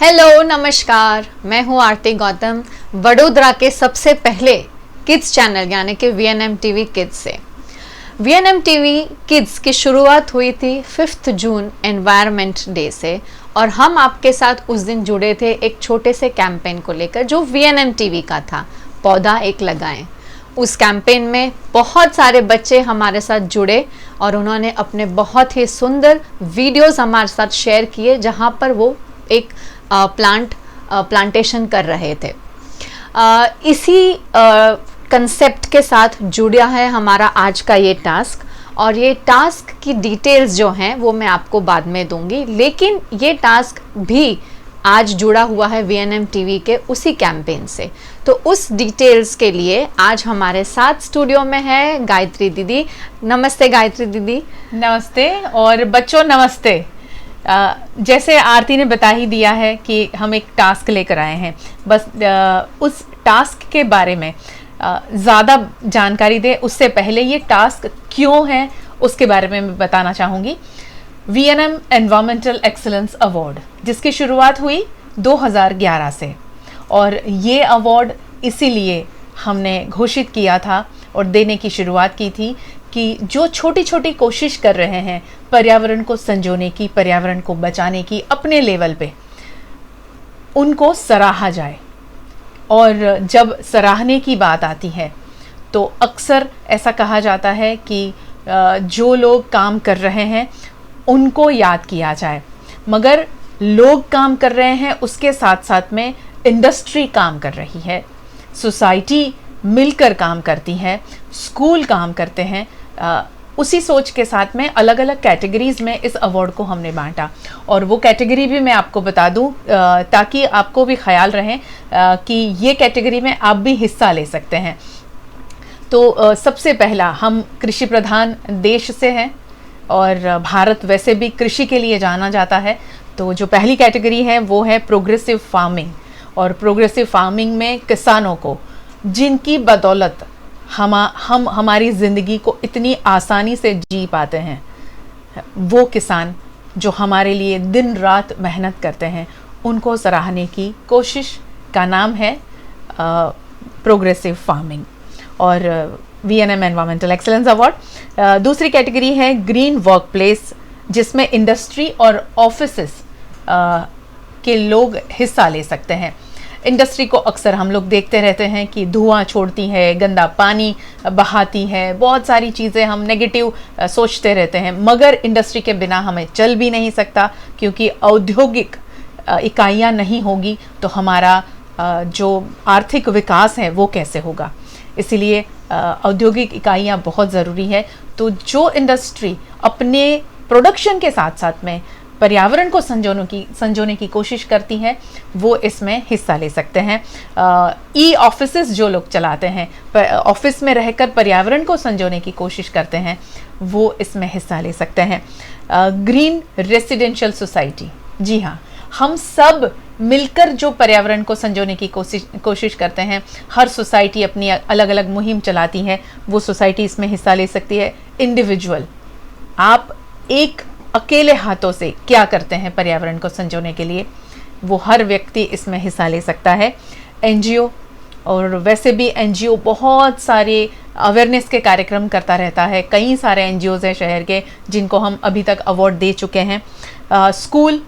Hello नमस्कार, मैं हूँ आरती गौतम, वडोदरा के सबसे पहले किड्स चैनल यानी कि VNM TV किड्स से। VNM TV किड्स की शुरुआत हुई थी 5 जून एनवायरनमेंट डे से और हम आपके साथ उस दिन जुड़े थे एक छोटे से कैंपेन को लेकर जो VNM TV का था, पौधा एक लगाएं। उस कैंपेन में बहुत सारे बच्चे हमारे साथ जुड़े और उन्होंने अपने बहुत ही सुंदर वीडियोस हमारे साथ शेयर किए जहाँ पर वो एक प्लांटेशन कर रहे थे। इसी कंसेप्ट के साथ जुड़ा है हमारा आज का ये टास्क और ये टास्क की डिटेल्स जो हैं वो मैं आपको बाद में दूंगी, लेकिन ये टास्क भी आज जुड़ा हुआ है VNM TV के उसी कैंपेन से। तो उस डिटेल्स के लिए आज हमारे साथ स्टूडियो में है गायत्री दीदी। नमस्ते गायत्री दीदी। नमस्ते और बच्चों नमस्ते। जैसे आरती ने बता ही दिया है कि हम एक टास्क लेकर आए हैं, बस उस टास्क के बारे में ज़्यादा जानकारी दे उससे पहले ये टास्क क्यों है उसके बारे में मैं बताना चाहूँगी। VNM एनवायरमेंटल एक्सीलेंस अवार्ड जिसकी शुरुआत हुई 2011 से और ये अवार्ड इसीलिए हमने घोषित किया था और देने की शुरुआत की थी कि जो छोटी छोटी कोशिश कर रहे हैं पर्यावरण को संजोने की, पर्यावरण को बचाने की अपने लेवल पे, उनको सराहा जाए। और जब सराहने की बात आती है तो अक्सर ऐसा कहा जाता है कि जो लोग काम कर रहे हैं उनको याद किया जाए, मगर लोग काम कर रहे हैं उसके साथ साथ में इंडस्ट्री काम कर रही है, सोसाइटी मिलकर काम करती है, स्कूल काम करते हैं। उसी सोच के साथ में अलग अलग कैटेगरीज में इस अवार्ड को हमने बांटा और वो कैटेगरी भी मैं आपको बता दूं ताकि आपको भी ख्याल रहे कि ये कैटेगरी में आप भी हिस्सा ले सकते हैं। तो सबसे पहला, हम कृषि प्रधान देश से हैं और भारत वैसे भी कृषि के लिए जाना जाता है। तो जो पहली कैटेगरी है वो है प्रोग्रेसिव फार्मिंग और प्रोग्रेसिव फार्मिंग में किसानों को, जिनकी बदौलत हम हमारी ज़िंदगी को इतनी आसानी से जी पाते हैं, वो किसान जो हमारे लिए दिन रात मेहनत करते हैं, उनको सराहने की कोशिश का नाम है प्रोग्रेसिव फार्मिंग और VNM एनवायरमेंटल एक्सीलेंस अवार्ड। दूसरी कैटेगरी है ग्रीन वर्क प्लेस जिसमें इंडस्ट्री और ऑफिसेस के लोग हिस्सा ले सकते हैं। इंडस्ट्री को अक्सर हम लोग देखते रहते हैं कि धुआं छोड़ती है, गंदा पानी बहाती है, बहुत सारी चीज़ें हम नेगेटिव सोचते रहते हैं, मगर इंडस्ट्री के बिना हमें चल भी नहीं सकता क्योंकि औद्योगिक इकाइयाँ नहीं होगी तो हमारा जो आर्थिक विकास है वो कैसे होगा। इसीलिए औद्योगिक इकाइयाँ बहुत ज़रूरी है। तो जो इंडस्ट्री अपने प्रोडक्शन के साथ साथ में पर्यावरण को संजोने की कोशिश करती है वो इसमें हिस्सा ले सकते हैं। ऑफिसेस जो लोग चलाते हैं, ऑफिस में रहकर पर्यावरण को संजोने की कोशिश करते हैं, वो इसमें हिस्सा ले सकते हैं। ग्रीन रेसिडेंशियल सोसाइटी, जी हाँ, हम सब मिलकर जो पर्यावरण को संजोने की कोशिश करते हैं, हर सोसाइटी अपनी अलग अलग मुहिम चलाती है, वो सोसाइटी इसमें हिस्सा ले सकती है। इंडिविजुअल, आप एक अकेले हाथों से क्या करते हैं पर्यावरण को संजोने के लिए, वो हर व्यक्ति इसमें हिस्सा ले सकता है। NGO, और वैसे भी NGO बहुत सारे अवेयरनेस के कार्यक्रम करता रहता है, कई सारे NGOs हैं शहर के जिनको हम अभी तक अवार्ड दे चुके हैं। स्कूल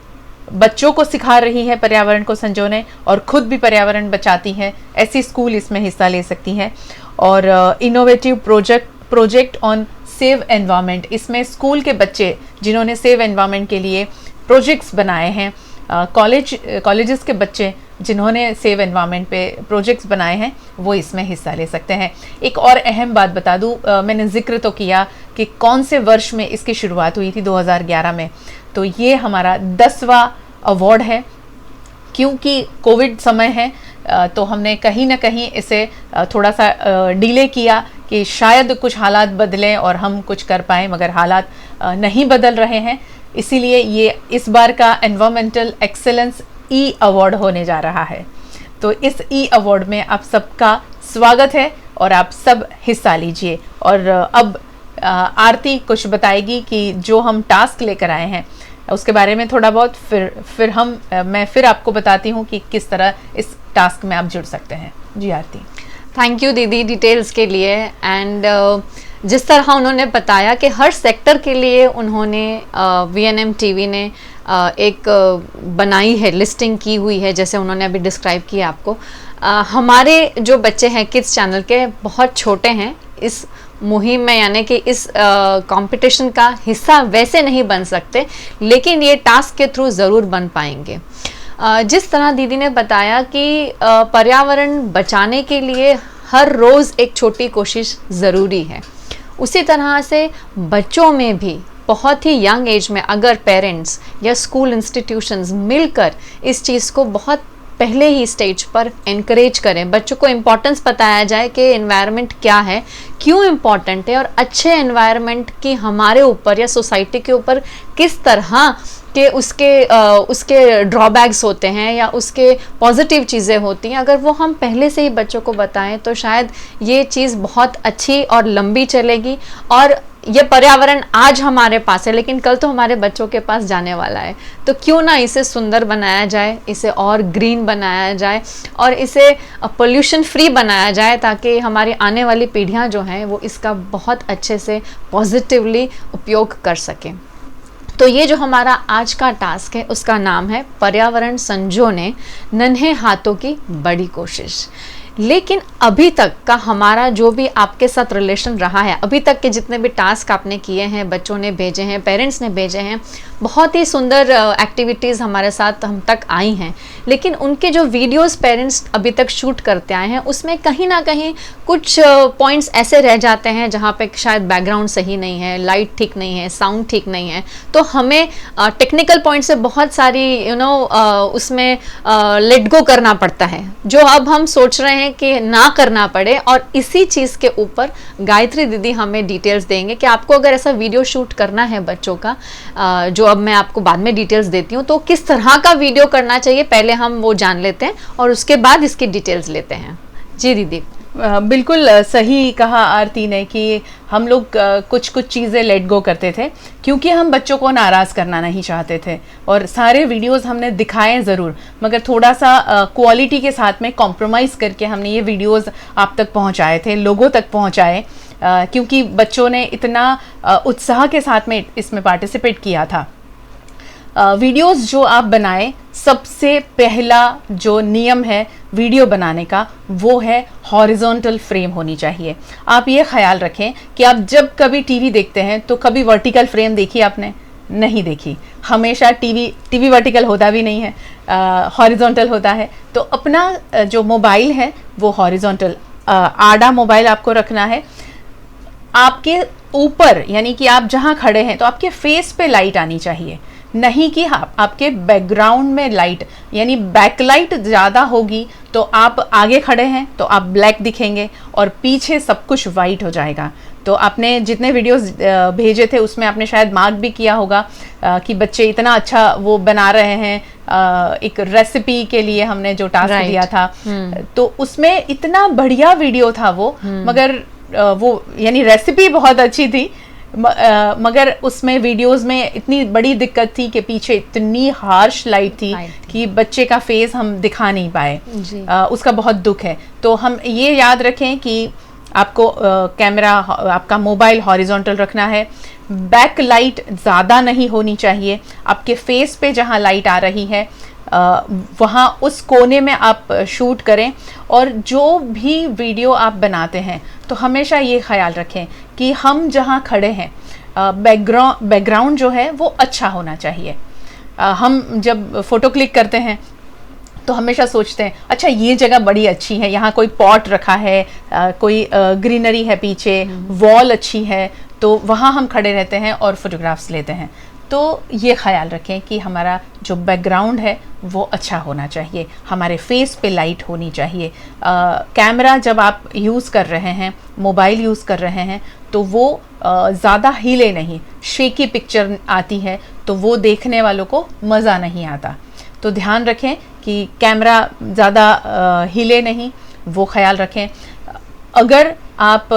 बच्चों को सिखा रही है पर्यावरण को संजोने और खुद भी पर्यावरण बचाती है, ऐसी स्कूल इसमें हिस्सा ले सकती है। और innovative project on save environment, इसमें स्कूल के बच्चे जिन्होंने सेव एनवायरनमेंट के लिए प्रोजेक्ट्स बनाए हैं, कॉलेजेस के बच्चे जिन्होंने सेव एनवायरनमेंट पे प्रोजेक्ट्स बनाए हैं, वो इसमें हिस्सा ले सकते हैं। एक और अहम बात बता दूं, मैंने जिक्र तो किया कि कौन से वर्ष में इसकी शुरुआत हुई थी, 2011 में। तो ये हमारा 10वां अवार्ड है। क्योंकि कोविड समय है तो हमने कहीं ना कहीं इसे थोड़ा सा डिले किया कि शायद कुछ हालात बदलें और हम कुछ कर पाएँ, मगर हालात नहीं बदल रहे हैं। इसीलिए ये इस बार का एनवायरमेंटल एक्सेलेंस अवार्ड होने जा रहा है। तो इस अवार्ड में आप सबका स्वागत है और आप सब हिस्सा लीजिए। और अब आरती कुछ बताएगी कि जो हम टास्क लेकर आए हैं उसके बारे में थोड़ा बहुत फिर मैं फिर आपको बताती हूँ कि किस तरह इस टास्क में आप जुड़ सकते हैं। जी आरती। थैंक यू दीदी डिटेल्स के लिए। एंड जिस तरह उन्होंने बताया कि हर सेक्टर के लिए उन्होंने VNM TV ने एक बनाई है, लिस्टिंग की हुई है, जैसे उन्होंने अभी डिस्क्राइब किया आपको। हमारे जो बच्चे हैं किड्स चैनल के बहुत छोटे हैं, इस मुहिम में यानी कि इस कंपटीशन का हिस्सा वैसे नहीं बन सकते, लेकिन ये टास्क के थ्रू ज़रूर बन पाएंगे। जिस तरह दीदी ने बताया कि पर्यावरण बचाने के लिए हर रोज़ एक छोटी कोशिश ज़रूरी है, उसी तरह से बच्चों में भी बहुत ही यंग एज में अगर पेरेंट्स या स्कूल इंस्टीट्यूशंस मिलकर इस चीज़ को बहुत पहले ही स्टेज पर एनकरेज करें, बच्चों को इम्पोर्टेंस बताया जाए कि एनवायरनमेंट क्या है, क्यों इम्पोर्टेंट है, और अच्छे एनवायरनमेंट की हमारे ऊपर या सोसाइटी के ऊपर किस तरह के उसके ड्रॉबैक्स होते हैं या उसके पॉजिटिव चीज़ें होती हैं। अगर वो हम पहले से ही बच्चों को बताएं तो शायद ये चीज़ बहुत अच्छी और लंबी चलेगी। और ये पर्यावरण आज हमारे पास है, लेकिन कल तो हमारे बच्चों के पास जाने वाला है, तो क्यों ना इसे सुंदर बनाया जाए, इसे और ग्रीन बनाया जाए और इसे पोल्यूशन फ्री बनाया जाए, ताकि हमारी आने वाली पीढ़ियां जो हैं वो इसका बहुत अच्छे से पॉजिटिवली उपयोग कर सकें। तो ये जो हमारा आज का टास्क है उसका नाम है पर्यावरण संजोने नन्हे हाथों की बड़ी कोशिश। लेकिन अभी तक का हमारा जो भी आपके साथ रिलेशन रहा है, अभी तक के जितने भी टास्क आपने किए हैं, बच्चों ने भेजे हैं, पेरेंट्स ने भेजे हैं, बहुत ही सुंदर एक्टिविटीज़ हमारे साथ हम तक आई हैं, लेकिन उनके जो वीडियोस पेरेंट्स अभी तक शूट करते आए हैं उसमें कहीं ना कहीं कुछ पॉइंट्स ऐसे रह जाते हैं जहाँ पे शायद बैकग्राउंड सही नहीं है, लाइट ठीक नहीं है, साउंड ठीक नहीं है, तो हमें टेक्निकल पॉइंट से बहुत सारी उसमें लेट गो करना पड़ता है, जो अब हम सोच रहे हैं कि ना करना पड़े। और इसी चीज़ के ऊपर गायत्री दीदी हमें डिटेल्स देंगे कि आपको अगर ऐसा वीडियो शूट करना है बच्चों का, जो अब मैं आपको बाद में डिटेल्स देती हूँ, तो किस तरह का वीडियो करना चाहिए पहले हम वो जान लेते हैं और उसके बाद इसकी डिटेल्स लेते हैं। जी दीदी। बिल्कुल सही कहा आरती ने कि हम लोग कुछ कुछ चीज़ें लेट गो करते थे क्योंकि हम बच्चों को नाराज़ करना नहीं चाहते थे, और सारे वीडियोस हमने दिखाए ज़रूर, मगर थोड़ा सा क्वालिटी के साथ में कॉम्प्रोमाइज़ करके हमने ये वीडियोस आप तक पहुंचाए थे, लोगों तक पहुंचाए, क्योंकि बच्चों ने इतना उत्साह के साथ में इसमें पार्टिसिपेट किया था। वीडियोस जो आप बनाएं, सबसे पहला जो नियम है वीडियो बनाने का वो है हॉरिजॉन्टल फ्रेम होनी चाहिए। आप ये ख्याल रखें कि आप जब कभी टीवी देखते हैं तो कभी वर्टिकल फ्रेम देखी आपने? नहीं देखी। हमेशा टीवी वर्टिकल होता भी नहीं है, हॉरिजॉन्टल होता है। तो अपना जो मोबाइल है वो हॉरिजॉन्टल आड़ा मोबाइल आपको रखना है। आपके ऊपर यानी कि आप जहाँ खड़े हैं तो आपके फेस पे लाइट आनी चाहिए, नहीं कि आपके बैकग्राउंड में लाइट, यानी बैकलाइट ज़्यादा होगी तो आप आगे खड़े हैं तो आप ब्लैक दिखेंगे और पीछे सब कुछ वाइट हो जाएगा। तो आपने जितने वीडियोस भेजे थे उसमें आपने शायद मार्क भी किया होगा कि बच्चे इतना अच्छा वो बना रहे हैं। एक रेसिपी के लिए हमने जो टास्क दिया था तो उसमें इतना बढ़िया वीडियो था वो, मगर वो यानी रेसिपी बहुत अच्छी थी, मगर उसमें वीडियोस में इतनी बड़ी दिक्कत थी कि पीछे इतनी हार्श लाइट थी कि बच्चे का फेस हम दिखा नहीं पाए। उसका बहुत दुख है। तो हम ये याद रखें कि आपको कैमरा, आपका मोबाइल हॉरिजॉन्टल रखना है, बैक लाइट ज़्यादा नहीं होनी चाहिए, आपके फेस पे जहाँ लाइट आ रही है वहाँ उस कोने में आप शूट करें। और जो भी वीडियो आप बनाते हैं तो हमेशा ये ख्याल रखें कि हम जहाँ खड़े हैं बैकग्राउंड जो है वो अच्छा होना चाहिए। हम जब फ़ोटो क्लिक करते हैं तो हमेशा सोचते हैं अच्छा ये जगह बड़ी अच्छी है, यहाँ कोई पॉट रखा है, कोई ग्रीनरी है पीछे, वॉल अच्छी है, तो वहाँ हम खड़े रहते हैं और फोटोग्राफ्स लेते हैं। तो ये ख्याल रखें कि हमारा जो बैकग्राउंड है वो अच्छा होना चाहिए, हमारे फेस पे लाइट होनी चाहिए। कैमरा जब आप यूज़ कर रहे हैं, मोबाइल यूज़ कर रहे हैं, तो वो ज़्यादा हिले नहीं, शेकी पिक्चर आती है तो वो देखने वालों को मज़ा नहीं आता। तो ध्यान रखें कि कैमरा ज़्यादा हिले नहीं, वो ख्याल रखें। अगर आप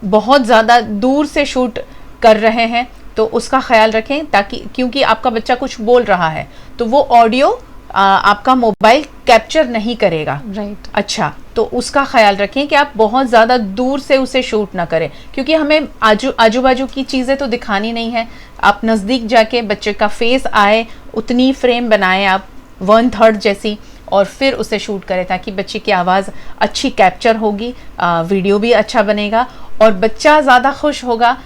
बहुत ज़्यादा दूर से शूट कर रहे हैं तो उसका ख्याल रखें, ताकि क्योंकि आपका बच्चा कुछ बोल रहा है तो वो ऑडियो आपका मोबाइल कैप्चर नहीं करेगा। राइट। अच्छा, तो उसका ख्याल रखें कि आप बहुत ज़्यादा दूर से उसे शूट ना करें, क्योंकि हमें आजू बाजू की चीज़ें तो दिखानी नहीं है। आप नज़दीक जाके बच्चे का फेस आए उतनी फ्रेम बनाएं आप 1/3 जैसी, और फिर उसे शूट करें ताकि बच्चे की आवाज़ अच्छी कैप्चर होगी, वीडियो भी अच्छा बनेगा और बच्चा ज़्यादा खुश होगा।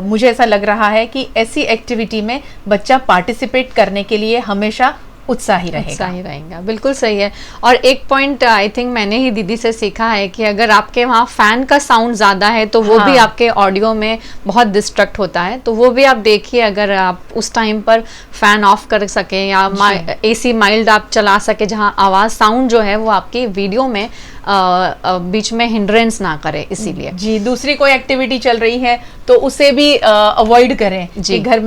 मुझे ऐसा लग रहा है कि ऐसी एक्टिविटी में बच्चा पार्टिसिपेट करने के लिए हमेशा उत्साही रहेगा। बिल्कुल सही है। और एक पॉइंट आई थिंक मैंने ही दीदी से सीखा है कि अगर आपके वहाँ फैन का साउंड ज़्यादा है तो वो भी आपके ऑडियो में बहुत डिस्ट्रक्ट होता है, तो वो भी आप देखिए, अगर आप उस टाइम पर फैन ऑफ कर सके या AC माइल्ड आप चला सके, जहाँ आवाज़ साउंड जो है वो आपकी वीडियो में बीच में हिंड्रेंस ना करे, इसीलिए। जी, दूसरी कोई एक्टिविटी चल रही है तो उसे भी अवॉइड करें जी। घर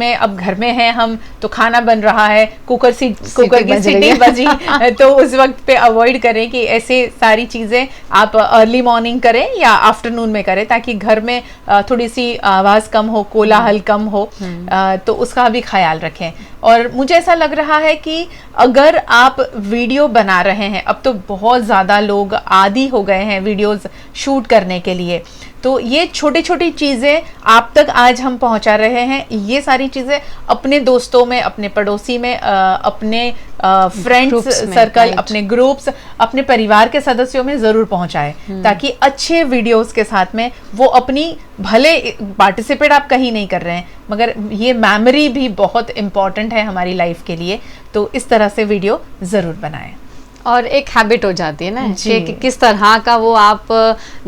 में हैं हम तो खाना बन रहा है, कुकर की सीटी बजी तो उस वक्त पे अवॉइड करें कि ऐसे सारी चीज़ें आप अर्ली मॉर्निंग करें या आफ्टरनून में करें, ताकि घर में थोड़ी सी आवाज़ कम हो, कोलाहल कम हो, तो उसका भी ख्याल रखें। और मुझे ऐसा लग रहा है कि अगर आप वीडियो बना रहे हैं, अब तो बहुत ज़्यादा लोग आदी हो गए हैं वीडियोस शूट करने के लिए, तो ये छोटी छोटी चीज़ें आप तक आज हम पहुंचा रहे हैं, ये सारी चीज़ें अपने दोस्तों में, अपने पड़ोसी में, अपने फ्रेंड्स सर्कल, अपने ग्रुप्स, अपने परिवार के सदस्यों में ज़रूर पहुंचाएं, ताकि अच्छे वीडियोस के साथ में वो अपनी, भले पार्टिसिपेट आप कहीं नहीं कर रहे हैं मगर ये मेमोरी भी बहुत इम्पॉर्टेंट है हमारी लाइफ के लिए, तो इस तरह से वीडियो ज़रूर बनाएं। और एक हैबिट हो जाती है ना कि किस तरह का वो आप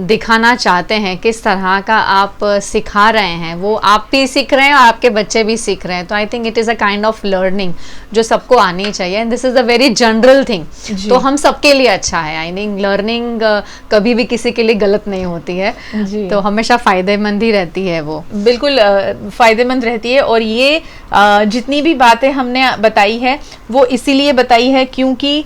दिखाना चाहते हैं, किस तरह का आप सिखा रहे हैं, वो आप भी सीख रहे हैं और आपके बच्चे भी सीख रहे हैं। तो I think it is a kind of learning जो सबको आनी चाहिए, and this is a very general thing. तो हम सबके लिए अच्छा है। आई थिंक लर्निंग कभी भी किसी के लिए गलत नहीं होती है, तो हमेशा फ़ायदेमंद ही रहती है, वो बिल्कुल फ़ायदेमंद रहती है। और ये जितनी भी बातें हमने बताई है वो इसीलिए बताई है क्योंकि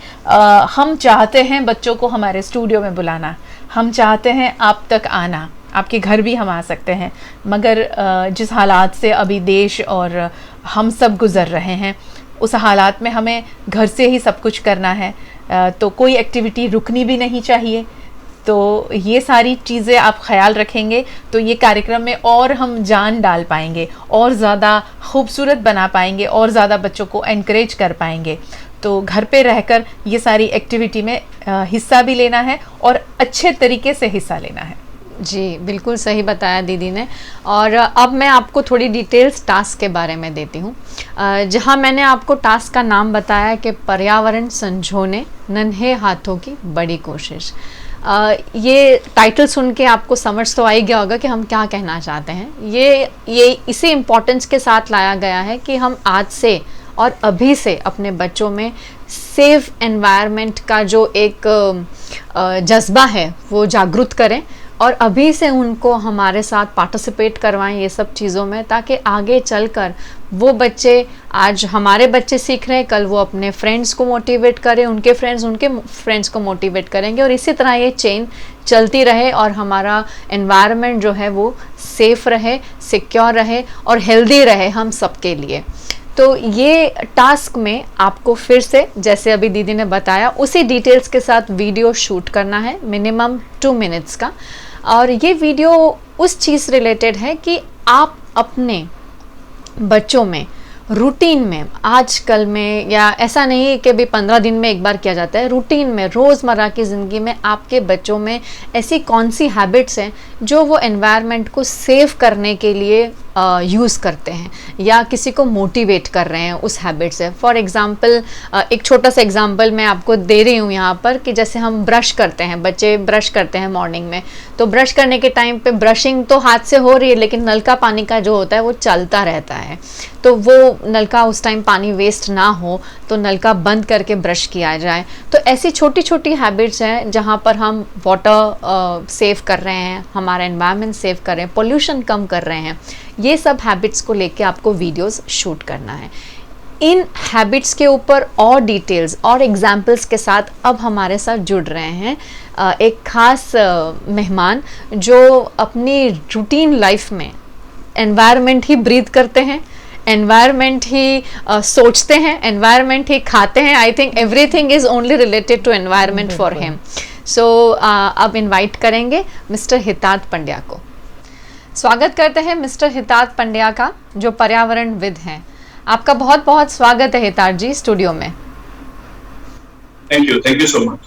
हम चाहते हैं बच्चों को हमारे स्टूडियो में बुलाना, हम चाहते हैं आप तक आना, आपके घर भी हम आ सकते हैं, मगर जिस हालात से अभी देश और हम सब गुज़र रहे हैं, उस हालात में हमें घर से ही सब कुछ करना है, तो कोई एक्टिविटी रुकनी भी नहीं चाहिए। तो ये सारी चीज़ें आप ख्याल रखेंगे तो ये कार्यक्रम में और हम जान डाल पाएंगे, और ज़्यादा खूबसूरत बना पाएंगे, और ज़्यादा बच्चों को एनकरेज कर पाएंगे। तो घर पे रहकर ये सारी एक्टिविटी में हिस्सा भी लेना है और अच्छे तरीके से हिस्सा लेना है। जी, बिल्कुल सही बताया दीदी ने। और अब मैं आपको थोड़ी डिटेल्स टास्क के बारे में देती हूँ। जहाँ मैंने आपको टास्क का नाम बताया कि पर्यावरण संजोने नन्हे हाथों की बड़ी कोशिश। ये टाइटल सुन के आपको समझ तो आ ही गया होगा कि हम क्या कहना चाहते हैं। ये इसी इम्पोर्टेंस के साथ लाया गया है कि हम आज से और अभी से अपने बच्चों में सेफ एनवायरनमेंट का जो एक जज्बा है वो जागरूक करें, और अभी से उनको हमारे साथ पार्टिसिपेट करवाएं ये सब चीज़ों में, ताकि आगे चलकर वो बच्चे, आज हमारे बच्चे सीख रहे हैं, कल वो अपने फ्रेंड्स को मोटिवेट करें, उनके फ्रेंड्स को मोटिवेट करेंगे, और इसी तरह ये चेन चलती रहे और हमारा एनवायरनमेंट जो है वो सेफ़ रहे, सिक्योर रहे और हेल्दी रहे हम सबके लिए। तो ये टास्क में आपको फिर से, जैसे अभी दीदी ने बताया, उसी डिटेल्स के साथ वीडियो शूट करना है, मिनिमम 2 मिनट्स का। और ये वीडियो उस चीज़ रिलेटेड है कि आप अपने बच्चों में रूटीन में, आजकल में, या ऐसा नहीं है कि भी 15 दिन में एक बार किया जाता है, रूटीन में, रोज़मर्रा की ज़िंदगी में आपके बच्चों में ऐसी कौन सी हैबिट्स हैं जो वो एनवायरनमेंट को सेव करने के लिए यूज़ करते हैं या किसी को मोटिवेट कर रहे हैं उस हैबिट से। फॉर एग्ज़ाम्पल, एक छोटा सा एग्ज़ाम्पल मैं आपको दे रही हूँ यहाँ पर, कि जैसे हम ब्रश करते हैं, बच्चे ब्रश करते हैं मॉर्निंग में, तो ब्रश करने के टाइम पे ब्रशिंग तो हाथ से हो रही है, लेकिन नलका पानी का जो होता है वो चलता रहता है, तो वो नलका उस टाइम पानी वेस्ट ना हो तो नलका बंद करके ब्रश किया जाए। तो ऐसी छोटी छोटी हैबिट्स हैं जहाँ पर हम वाटर सेव कर रहे हैं, हमारा एनवायरनमेंट सेव कर रहे हैं, पोल्यूशन कम कर रहे हैं। ये सब हैबिट्स को लेके आपको वीडियोस शूट करना है। इन हैबिट्स के ऊपर और डिटेल्स और एग्जाम्पल्स के साथ अब हमारे साथ जुड़ रहे हैं एक खास मेहमान जो अपनी रूटीन लाइफ में एनवायरनमेंट ही ब्रीथ करते हैं, एनवायरनमेंट ही सोचते हैं, एनवायरनमेंट ही खाते हैं. I think everything is only related to environment for him. So अब इनवाइट करेंगे मिस्टर हितार्थ पंड्या को. स्वागत करते हैं मिस्टर हितार्थ पंड्या का, जो पर्यावरणविद हैं. आपका बहुत बहुत स्वागत है हितार्थ जी स्टूडियो में. Thank you so much.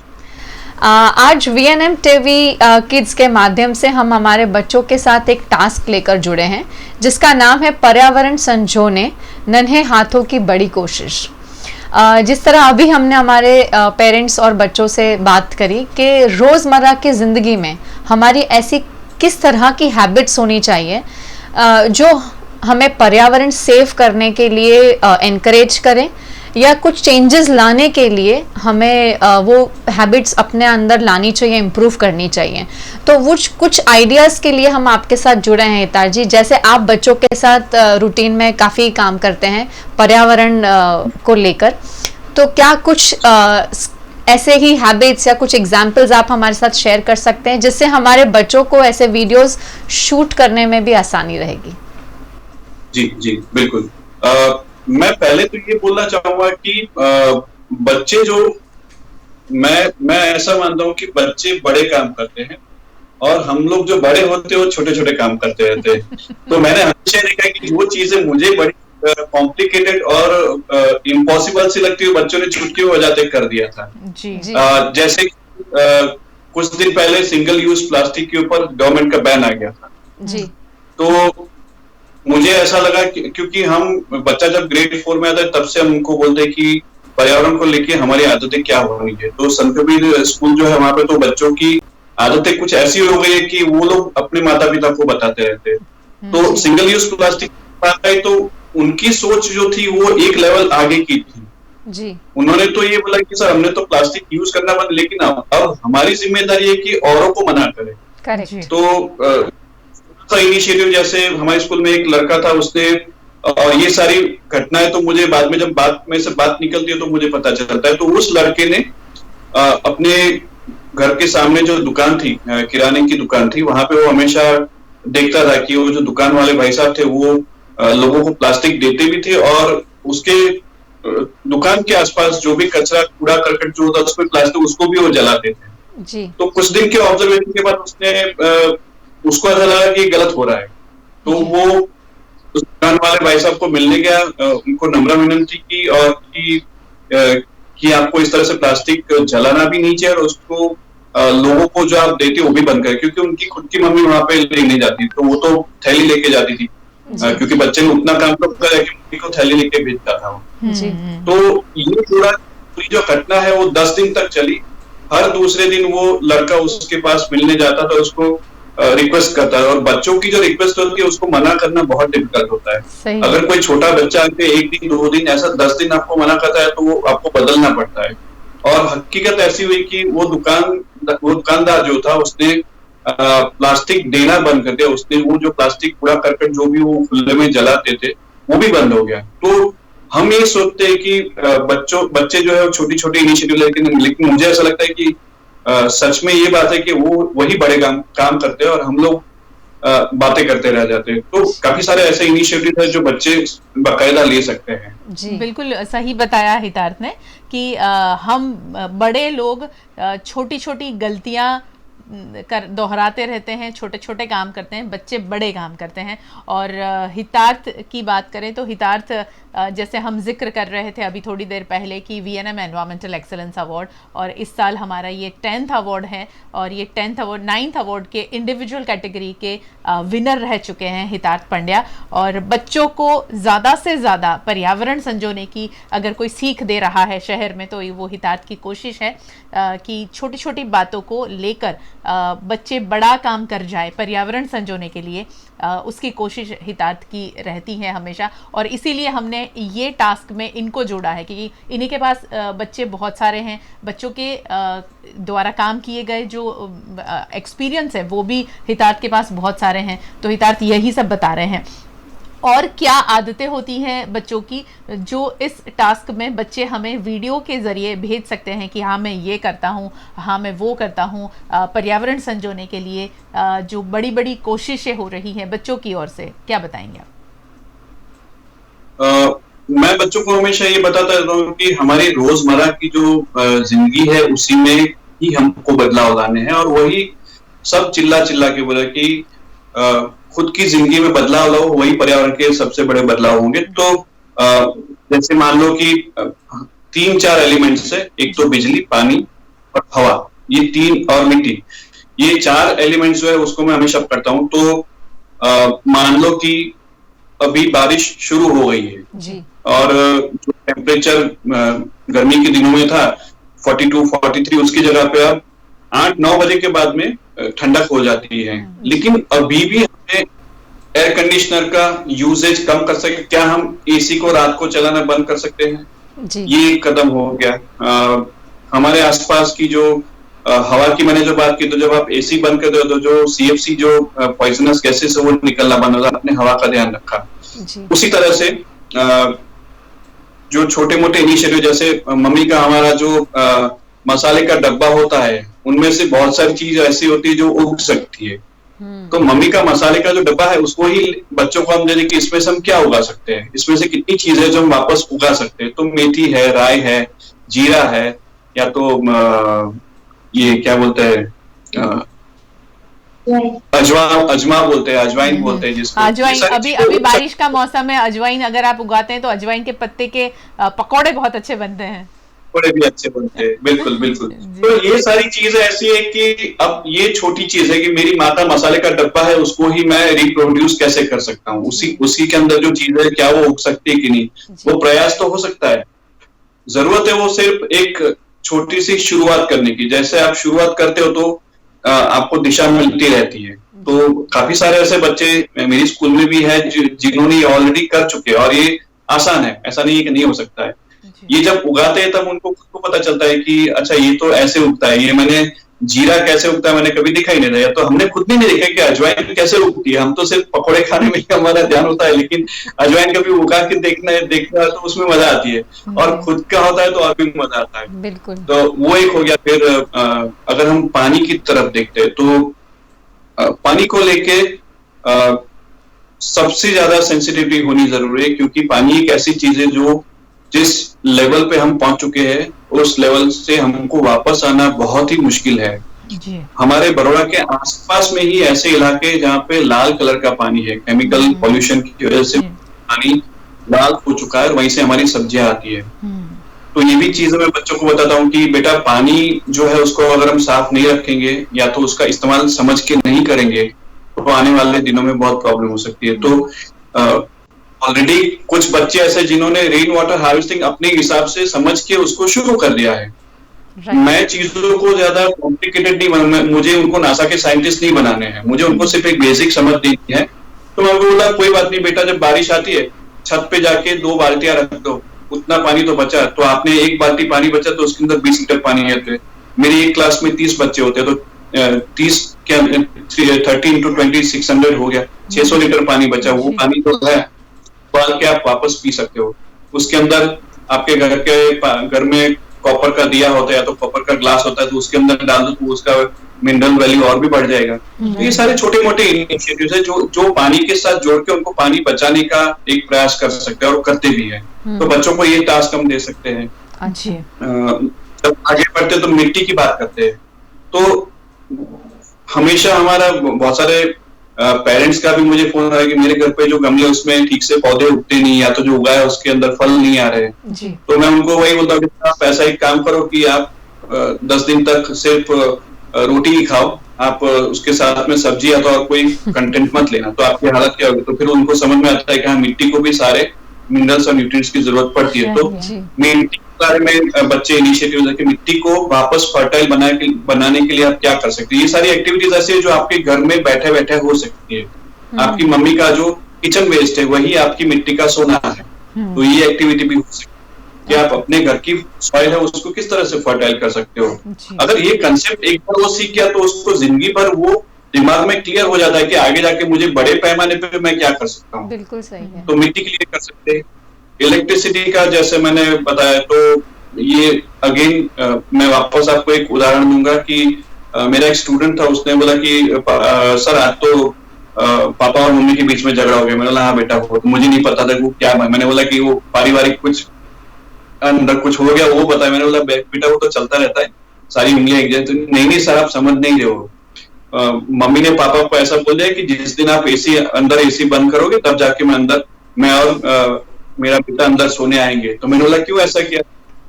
आज VNM टीवी किड्स के माध्यम से हम हमारे बच्चों के साथ एक टास्क लेकर जुड़े हैं, जिसका नाम है पर्यावरण संजोने, नन्हे हाथों की बड़ी कोशिश. जिस तरह अभी हमने हमारे पेरेंट्स और बच्चों से बात करी कि रोज़मर्रा की ज़िंदगी में हमारी ऐसी किस तरह की हैबिट्स होनी चाहिए जो हमें पर्यावरण सेव करने के लिए एनकरेज करें, या कुछ चेंजेस लाने के लिए हमें वो हैबिट्स अपने अंदर लानी चाहिए, इम्प्रूव करनी चाहिए. तो वो कुछ आइडियाज़ के लिए हम आपके साथ जुड़े हैं हितार्थ जी. जैसे आप बच्चों के साथ रूटीन में काफ़ी काम करते हैं पर्यावरण को लेकर, तो क्या कुछ ऐसे ही हैबिट्स या कुछ एग्जाम्पल्स आप हमारे साथ शेयर कर सकते हैं, जिससे हमारे बच्चों को ऐसे वीडियोस शूट करने में भी आसानी रहेगी? जी बिल्कुल. मैं पहले तो ये बोलना चाहूंगा कि बच्चे जो मैं ऐसा मानता हूँ कि बच्चे बड़े काम करते हैं और हम लोग जो बड़े होते हैं वो छोटे छोटे काम करते रहते हैं. तो मैंने हमेशा देखा कि जो चीजें मुझे बड़ी कॉम्प्लिकेटेड और इम्पॉसिबल सी लगती है, बच्चों ने चुटकी बजाते कर दिया था. जी. जैसे कुछ दिन पहले सिंगल यूज प्लास्टिक के ऊपर गवर्नमेंट का बैन आ गया था. जी. तो मुझे ऐसा लगा क्योंकि हम बच्चा जब ग्रेड 4 में आता है तब से हम उनको बोलते हैं कि पर्यावरण को लेके हमारी आदतें क्या होनी चाहिए. तो संत कबीर स्कूल जो है वहां पे तो बच्चों की आदतें कुछ ऐसी हो गई है कि वो लोग अपने माता पिता को बताते रहते हैं. तो सिंगल यूज प्लास्टिक है तो उनकी सोच जो थी वो एक लेवल आगे की थी. जी. उन्होंने तो ये बोला कि सर हमने तो प्लास्टिक यूज करना बंद, लेकिन अब हमारी जिम्मेदारी है कि औरों को मना करें. करेक्ट. तो इनिशिएटिव, जैसे हमारे स्कूल में एक लड़का था, उसने, और ये सारी घटनाएं तो मुझे बाद में जब बात में से बात निकलती है तो मुझे पता चलता है. तो उस लड़के ने अपने घर के सामने जो दुकान थी, किराने की दुकान थी, वहां पे वो हमेशा देखता था कि वो जो दुकान वाले भाई साहब थे वो लोगों को प्लास्टिक देते भी थे और उसके दुकान के आसपास जो भी कचरा कूड़ा करकट जो होता उसमें प्लास्टिक उसको भी वो जलाते थे. जी. तो कुछ दिन के ऑब्जर्वेशन के बाद उसको ऐसा लगा कि गलत हो रहा है. तो वो उस दुकान वाले भाई साहब को मिलने गया, उनको नम्र विनती की और कि आपको इस तरह से प्लास्टिक जलाना भी नहीं चाहिए और उसको लोगों को जो आप देते हो वो भी बंद करें. क्योंकि उनकी खुद की मम्मी वहां पे ले नहीं जाती, तो वो तो थैली लेके जाती थी, क्योंकि बच्चे ने उतना काम तो किया कि मम्मी को थैली लेके भेजता था वो. जी. तो ये पूरी जो घटना है वो 10 दिन तक चली. हर दूसरे दिन वो लड़का उसके पास मिलने जाता था, उसको रिक्वेस्ट करता है, और बच्चों की जो रिक्वेस्ट होती है उसको मना करना बहुत डिफिकल्ट होता है. अगर कोई छोटा बच्चा आके 1 दिन 2 दिन ऐसा 10 दिन आपको मना करता है तो वो आपको बदलना पड़ता है. और हकीकत ऐसी हुई कि वो दुकानदार जो था उसने प्लास्टिक देना बंद कर दिया. उसने वो जो प्लास्टिक कूड़ा करकट जो भी वो खुले में जलाते थे वो भी बंद हो गया. तो हम ये सोचते हैं कि बच्चे जो है छोटी छोटी इनिशिएटिव लेकिन मुझे ऐसा लगता है कि सच में ये बात है कि वो वही बड़े काम करते हैं और हम लोग बातें करते रह जाते हैं. तो काफी सारे ऐसे इनिशिएटिव है जो बच्चे बाकायदा ले सकते हैं. जी. बिल्कुल सही बताया हितार्थ ने कि हम बड़े लोग छोटी छोटी गलतियां दोहराते रहते हैं, छोटे छोटे काम करते हैं, बच्चे बड़े काम करते हैं. और हितार्थ की बात करें तो हितार्थ जैसे हम जिक्र कर रहे थे अभी थोड़ी देर पहले कि VNM एनवायरमेंटल एक्सेलेंस अवार्ड, और इस साल हमारा ये 10th अवार्ड है और ये 9th अवार्ड के इंडिविजुअल कैटेगरी के विनर रह चुके हैं हितार्थ पंड्या. और बच्चों को ज़्यादा से ज़्यादा पर्यावरण संजोने की अगर कोई सीख दे रहा है शहर में तो वो हितार्थ की कोशिश है कि छोटी छोटी बातों को लेकर बच्चे बड़ा काम कर जाए पर्यावरण संजोने के लिए, उसकी कोशिश हितार्थ की रहती है हमेशा. और इसीलिए हमने ये टास्क में इनको जोड़ा है क्योंकि इन्हीं के पास बच्चे बहुत सारे हैं, बच्चों के द्वारा काम किए गए जो एक्सपीरियंस है वो भी हितार्थ के पास बहुत सारे हैं. तो हितार्थ यही सब बता रहे हैं. और क्या आदतें होती हैं बच्चों की जो इस टास्क में बच्चे हमें वीडियो के जरिए भेज सकते हैं कि हाँ मैं ये करता हूँ, हाँ मैं वो करता हूँ, पर्यावरण संजोने के लिए जो बड़ी बड़ी कोशिशें हो रही हैं बच्चों की ओर से, क्या बताएंगे आप? मैं बच्चों को हमेशा ये बताता रहता हूँ कि हमारी रोजमर्रा की जो जिंदगी है उसी में ही हमको बदलाव लाने हैं, और वही सब चिल्ला चिल्ला के बोला कि खुद की जिंदगी में बदलाव लाओ, वही पर्यावरण के सबसे बड़े बदलाव होंगे। तो जैसे मान लो कि 3-4 एलिमेंट्स है, एक तो बिजली, पानी और हवा, ये 3 और मिट्टी, ये 4 एलिमेंट्स जो है उसको मैं हमेशा करता हूँ। तो मान लो कि अभी बारिश शुरू हो गई है जी। और जो टेम्परेचर गर्मी के दिनों में था 42-43, उसकी जगह पे अब 8-9 बजे के बाद में ठंडक हो जाती है। लेकिन अभी भी हमें एयर कंडीशनर का यूजेज कम कर सके, क्या हम एसी को रात को चलाना बंद कर सकते हैं? जी। ये एक कदम हो गया। हमारे आसपास की जो हवा की मैंने जो बात की, तो जब आप एसी बंद कर दो तो जो सीएफसी जो पॉइजनस गैसेस है वो निकलना बंद होगा, आपने हवा का ध्यान रखा। जी। उसी तरह से जो छोटे मोटे इनिशिएटिव, जैसे मम्मी का हमारा जो मसाले का डब्बा होता है, उनमें से बहुत सारी चीज ऐसी होती है जो उग सकती है। तो मम्मी का मसाले का जो डब्बा है उसको ही बच्चों को हम दे दें कि इसमें से हम क्या उगा सकते हैं, इसमें से कितनी चीजें जो हम वापस उगा सकते हैं। तो मेथी है, राई है, जीरा है, या तो ये क्या बोलते हैं, अजमा बोलते हैं, अजवाइन बोलते हैं जिसको। अजवाइन, अभी बारिश का मौसम है, अजवाइन अगर आप उगाते हैं तो अजवाइन के पत्ते के पकौड़े बहुत अच्छे बनते हैं, पकौड़े भी अच्छे बनते हैं। बिल्कुल बिल्कुल। तो ये सारी चीजें ऐसी है कि अब ये छोटी चीज है कि मेरी माँ का मसाले का डब्बा है, उसको ही मैं रिप्रोड्यूस कैसे कर सकता हूँ, उसी के अंदर जो चीज है क्या वो उग सकती है कि नहीं, वो प्रयास तो हो सकता है। जरूरत है वो सिर्फ एक छोटी सी शुरुआत करने की। जैसे आप शुरुआत करते हो तो आपको दिशा मिलती रहती है। तो काफी सारे ऐसे बच्चे मेरी स्कूल में भी है जिन्होंने ऑलरेडी कर चुके हैं, और ये आसान है, ऐसा नहीं है कि नहीं हो सकता है। ये जब उगाते हैं तब उनको खुद को पता चलता है कि अच्छा ये तो ऐसे उगता है, ये मैंने जीरा कैसे उगता है मैंने कभी दिखा ही नहीं था, या तो हमने खुद भी नहीं देखा कि अजवाइन कैसे उगती है। हम तो सिर्फ पकौड़े खाने में ही हमारा ध्यान होता है, लेकिन अजवाइन कभी उगा के देखना तो उसमें मजा आती है, और खुद का होता है तो और भी मजा आता है। बिल्कुल। तो वो एक हो गया। फिर अगर हम पानी की तरफ देखते हैं तो पानी को लेके सबसे ज्यादा सेंसिटिविटी होनी जरूरी है, क्योंकि पानी एक ऐसी चीज है जो जिस लेवल पे हम पहुंच चुके हैं उस लेवल से हमको वापस आना बहुत ही मुश्किल है। जी। हमारे बड़ौदा के आसपास में ही ऐसे इलाके जहाँ पे लाल कलर का पानी है, केमिकल पॉल्यूशन की वजह से पानी लाल हो चुका है, और वहीं से हमारी सब्जियां आती है। तो ये भी चीजें मैं बच्चों को बताता हूँ कि बेटा पानी जो है उसको अगर हम साफ नहीं रखेंगे या तो उसका इस्तेमाल समझ के नहीं करेंगे तो आने वाले दिनों में बहुत प्रॉब्लम हो सकती है। तो ऑलरेडी कुछ बच्चे ऐसे जिन्होंने रेन वाटर हार्वेस्टिंग अपने हिसाब से समझ के उसको शुरू कर दिया है। मैं चीजों को ज्यादा कॉम्प्लिकेटेड नहीं बना, मुझे उनको नासा के साइंटिस्ट नहीं बनाने हैं, मुझे उनको सिर्फ एक बेसिक समझ देनी है। तो मैं बोला कोई बात नहीं बेटा, जब बारिश आती है छत पे जाके 2 बाल्टियां रख दो, उतना पानी तो बचा, तो आपने 1 बाल्टी पानी बचा तो उसके अंदर 20 लीटर पानी है। मेरी एक क्लास में 30 बच्चे होते हैं, तो 30 क्या 30 into 20 600 हो गया, 600 लीटर पानी बचा। वो पानी तो है, डाल के आप वापस पी सकते हो। उसके अंदर आपके घर में कॉपर का दिया होता है या तो कॉपर का ग्लास होता है, तो उसके अंदर डाल दो तो उसका मिनरल वैल्यू और भी बढ़ जाएगा। तो ये सारे छोटे मोटे इनिशिएटिव्स है जो पानी के साथ जोड़ के उनको पानी बचाने का एक प्रयास कर सकते हैं, और करते भी है। तो बच्चों को ये टास्क हम दे सकते हैं। जब आगे बढ़ते तो मिट्टी की बात करते हैं, तो हमेशा हमारा बहुत सारे पेरेंट्स का भी मुझे फोन आया कि मेरे घर पे जो गमले उसमें ठीक से पौधे उगते नहीं, या तो जो उगा है उसके अंदर फल नहीं आ रहे। तो मैं उनको वही बोलता हूँ कि आप ऐसा एक काम करो कि आप 10 दिन तक सिर्फ रोटी ही खाओ, आप उसके साथ में सब्जी या तो और कोई कंटेंट मत लेना, तो आपकी हालत क्या होगी। तो फिर उनको समझ में आता है कि हाँ मिट्टी को भी सारे मिनरल्स और न्यूट्रिएंट्स की जरूरत पड़ती है। तो मिट्टी के बारे में बच्चे इनिशिएटिव है कि मिट्टी को वापस फर्टाइल बनाने के लिए आप क्या कर सकते हैं। ये सारी एक्टिविटीज ऐसी है जो आपके घर में बैठे बैठे हो सकती है। आपकी मम्मी का जो किचन वेस्ट है वही आपकी मिट्टी का सोना है, तो ये एक्टिविटी भी हो सकती है कि आप अपने घर की सॉइल है उसको किस तरह से फर्टाइल कर सकते हो। अगर ये कंसेप्ट एक बार वो सीख गया तो उसको जिंदगी भर वो दिमाग में क्लियर हो जाता है कि आगे जाके मुझे बड़े पैमाने पे मैं क्या कर सकता हूँ। बिल्कुल सही है। तो मिट्टी के लिए कर सकते हैं। इलेक्ट्रिसिटी का जैसे मैंने बताया, तो ये अगेन मैं वापस आपको एक उदाहरण दूंगा कि मेरा एक स्टूडेंट था, उसने बोला कि सर आज तो पापा और मम्मी के बीच में झगड़ा हो गया। मैंने बोला हाँ बेटा, वो तो मुझे नहीं पता था वो क्या। मैंने बोला कि वो पारिवारिक कुछ अंदर कुछ हो गया, वो बताया। मैंने बोला बेटा वो तो चलता रहता है, सारी उंगलियां एक जैसी। तो नहीं सर आप समझ नहीं रहे हो, मम्मी ने पापा को ऐसा बोल दिया कि जिस दिन आप एसी अंदर एसी बंद करोगे तब जाके मैं और मेरा बेटा अंदर सोने आएंगे। तो मैंने बोला क्यों ऐसा किया?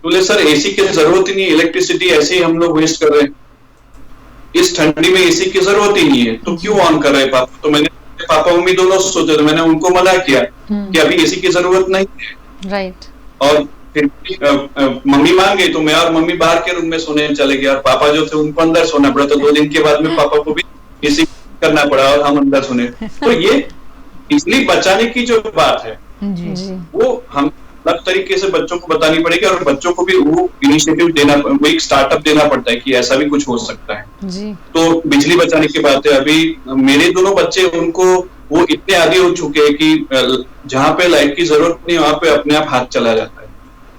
बोले सर एसी की जरूरत ही नहीं, इलेक्ट्रिसिटी ऐसे ही हम लोग वेस्ट कर रहे हैं, इस ठंडी में एसी की जरूरत ही नहीं है, तो क्यों ऑन कर रहे हैं पापा? तो मैंने पापा मम्मी दोनों सोचे, तो मैंने उनको मना किया कि अभी एसी की जरूरत नहीं है। राइट। और फिर मम्मी मान गई, तो मैं और मम्मी बाहर के रूम में सोने चले गए, और पापा जो थे उनको अंदर सोना पड़ा। तो 2 दिन के बाद में पापा को भी एसी करना पड़ा और हम अंदर सोने। तो ये बिजली बचाने की जो बात है वो हम अलग तरीके से बच्चों को बतानी पड़ेगी, और बच्चों को भी वो इनिशिएटिव देना, वो एक स्टार्टअप देना पड़ता है कि ऐसा भी कुछ हो सकता है जी। तो बिजली बचाने की बात है। अभी मेरे दोनों बच्चे, उनको वो इतने आदी हो चुके हैं कि जहां पे लाइट की जरूरत नहीं वहां पे अपने आप हाथ चला जाता है।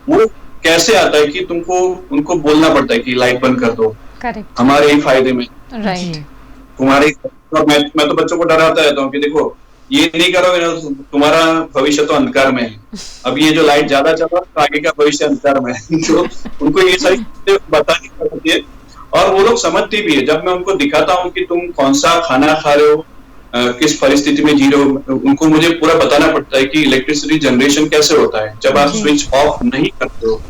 वो कैसे आता है कि तुमको उनको बोलना पड़ता है कि लाइट बंद कर दो, करेक्ट, हमारे ही फायदे में, राइट। तुम्हारे। और मैं तो बच्चों को डराता रहता हूँ कि देखो ये नहीं करोगे ना तो तुम्हारा भविष्य तो अंधकार में है। अब ये जो लाइट ज्यादा चल रहा है तो आगे का भविष्य अंधकार में है। तो उनको ये सारी चीजें बतानी पड़ती है, और वो लोग समझती भी है। जब मैं उनको दिखाता हूँ कि तुम कौन सा खाना खा रहे हो, किस परिस्थिति में जी रहे हो, उनको मुझे पूरा बताना पड़ता है कि इलेक्ट्रिसिटी जनरेशन कैसे होता है जब आप स्विच ऑफ नहीं करते हो।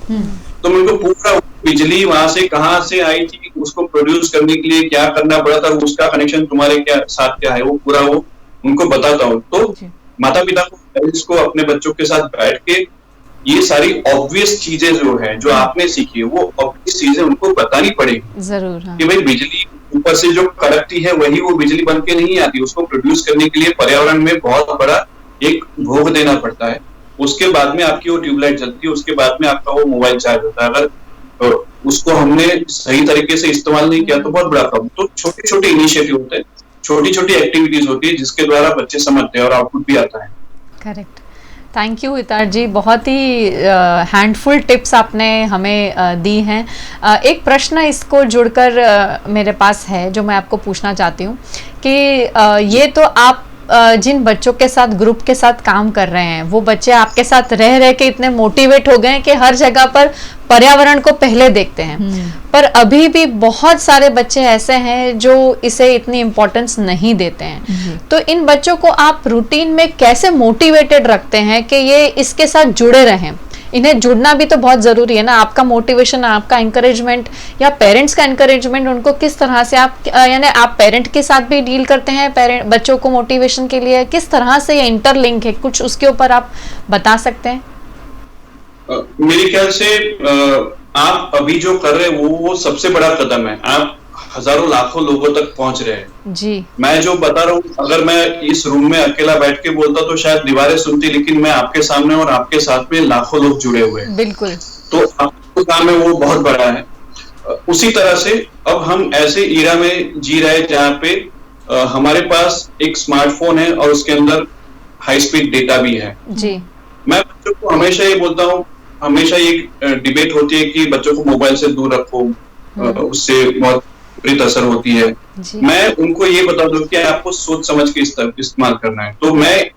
तो मैं उनको पूरा बिजली वहां से कहाँ से आई थी, उसको प्रोड्यूस करने के लिए क्या करना पड़ा था, उसका कनेक्शन तुम्हारे साथ क्या है, वो पूरा वो उनको बताता हूँ। तो माता पिता को, पेरेंट्स को अपने बच्चों के साथ बैठ के ये सारी ऑब्वियस चीजें जो है, जो आपने सीखी है, वो ऑब्वियस चीजें उनको बतानी पड़ेगी जरूर। हाँ। कि भाई बिजली ऊपर से जो कड़कती है वही वो बिजली बन के नहीं आती, उसको प्रोड्यूस करने के लिए पर्यावरण में बहुत बड़ा एक भोग देना पड़ता है। उसके बाद में आपकी वो ट्यूबलाइट जलती है, उसके बाद में आपका वो मोबाइल चार्ज होता है। अगर उसको हमने सही तरीके से इस्तेमाल नहीं किया तो बहुत बड़ा प्रॉब्लम। तो छोटे छोटे इनिशिएटिव होते हैं, छोटी छोटी एक्टिविटीज होती है जिसके द्वारा बच्चे समझते हैं और आउटपुट भी आता है। करेक्ट। थैंक यू हितार जी, बहुत ही हैंडफुल टिप्स आपने हमें दी हैं। एक प्रश्न इसको जुड़कर मेरे पास है जो मैं आपको पूछना चाहती हूँ कि ये तो आप जिन बच्चों के साथ, ग्रुप के साथ काम कर रहे हैं, वो बच्चे आपके साथ रह रह के इतने मोटिवेट हो गए हैं कि हर जगह पर पर्यावरण को पहले देखते हैं। पर अभी भी बहुत सारे बच्चे ऐसे हैं जो इसे इतनी इम्पोर्टेंस नहीं देते हैं। तो इन बच्चों को आप रूटीन में कैसे मोटिवेटेड रखते हैं कि ये इसके साथ जुड़े रहें? इन्हें जुड़ना भी तो बहुत जरूरी है ना। आपका मोटिवेशन, आपका इंकरेजमेंट या पेरेंट्स का इंकरेजमेंट उनको किस तरह से आप, यानी आप पेरेंट के साथ भी डील करते हैं बच्चों को मोटिवेशन के लिए, किस तरह से ये इंटरलिंक है, कुछ उसके ऊपर आप बता सकते हैं? मेरे ख्याल से आप अभी जो कर रहे हैं वो सबसे बड़ा कदम है। आप हजारों लाखों लोगों तक पहुंच रहे हैं जी। मैं जो बता रहा हूँ, अगर मैं इस रूम में अकेला बैठ के बोलता तो शायद दीवारें सुनती, लेकिन मैं आपके सामने और आपके साथ में लाखों लोग जुड़े हुए हैं। बिल्कुल। तो आपका काम है वो बहुत बड़ा है। उसी तरह से अब हम ऐसे ईरा में जी रहे हैं जहाँ पे हमारे पास एक स्मार्टफोन है और उसके अंदर हाई स्पीड डेटा भी है जी। मैं बच्चों को हमेशा ये बोलता हूँ, हमेशा ये डिबेट होती है कि बच्चों को मोबाइल से दूर रखो, उससे बहुत विपरीत असर होती है। मैं उनको ये बता दूं कि आपको सोच समझ के इस्तेमाल करना है। तो मैं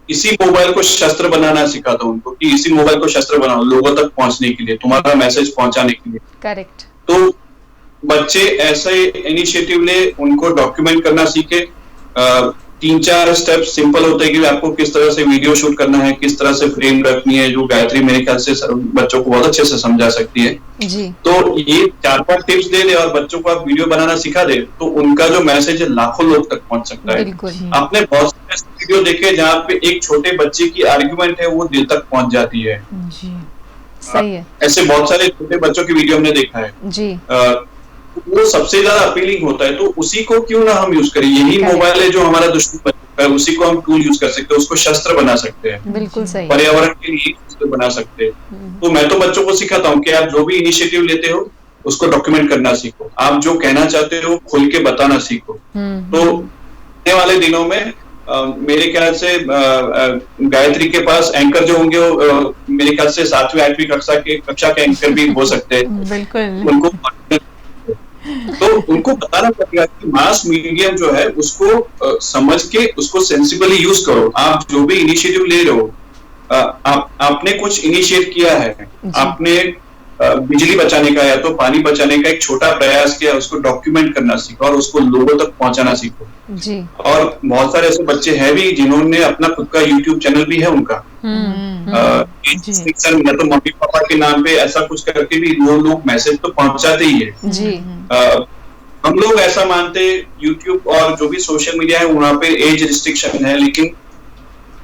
इसी मोबाइल को शस्त्र बनाना सिखाता हूं उनको कि इसी मोबाइल को शस्त्र बनाओ लोगों तक पहुंचने के लिए, तुम्हारा मैसेज पहुंचाने के लिए। करेक्ट। तो बच्चे ऐसे इनिशिएटिव ले, उनको डॉक्यूमेंट करना सीखे। 3-4 स्टेप सिंपल होते हैं कि आपको किस तरह से वीडियो शूट करना है, किस तरह से फ्रेम रखनी है, जो गायत्री मेरे ख्याल से बच्चों को बहुत अच्छे से समझा सकती है जी। तो ये 4-5 टिप्स दे दे और बच्चों को आप वीडियो बनाना सिखा दे तो उनका जो मैसेज है लाखों लोग तक पहुंच सकता है। आपने बहुत सारे वीडियो देखे जहाँ पे एक छोटे बच्चे की आर्ग्यूमेंट है वो दिल तक पहुंच जाती है जी। सही है। ऐसे बहुत सारे छोटे बच्चों की वीडियो हमने देखा है जी। वो सबसे ज्यादा अपीलिंग होता है, तो उसी को क्यों ना हम यूज करें। यही मोबाइल है जो हमारा दुश्मन है, उसी को हम टूल यूज कर सकते हैं, उसको शस्त्र बना सकते हैं। बिल्कुल सही। पर्यावरण के लिए शस्त्र बना सकते हैं। तो मैं तो बच्चों को सिखाता हूँ कि आप जो भी इनिशिएटिव लेते हो उसको डॉक्यूमेंट करना सीखो। आप जो कहना चाहते हो खुल के बताना सीखो। तो आने वाले दिनों में मेरे ख्याल से गायत्री के पास एंकर जो होंगे वो मेरे ख्याल से 7वीं 8वीं कक्षा के एंकर भी हो सकते हैं। बिल्कुल। उनको तो उनको बताना पड़ेगा कि मास मीडियम जो है उसको समझ के उसको सेंसिबली यूज करो। आप जो भी इनिशिएटिव ले रहे हो, आपने कुछ इनिशिएट किया है, आपने बिजली बचाने का या तो पानी बचाने का एक छोटा प्रयास किया, उसको डॉक्यूमेंट करना सीखो और उसको लोगों तक पहुंचाना सीखो जी। और बहुत सारे ऐसे बच्चे हैं भी जिन्होंने अपना खुद का यूट्यूब चैनल भी है उनका, या तो मम्मी पापा के नाम पे ऐसा कुछ करके भी वो लोग मैसेज तो पहुंचाते ही है जी। हम लोग ऐसा मानते यूट्यूब और जो भी सोशल मीडिया है वहां पे एज रिस्ट्रिक्शन है, लेकिन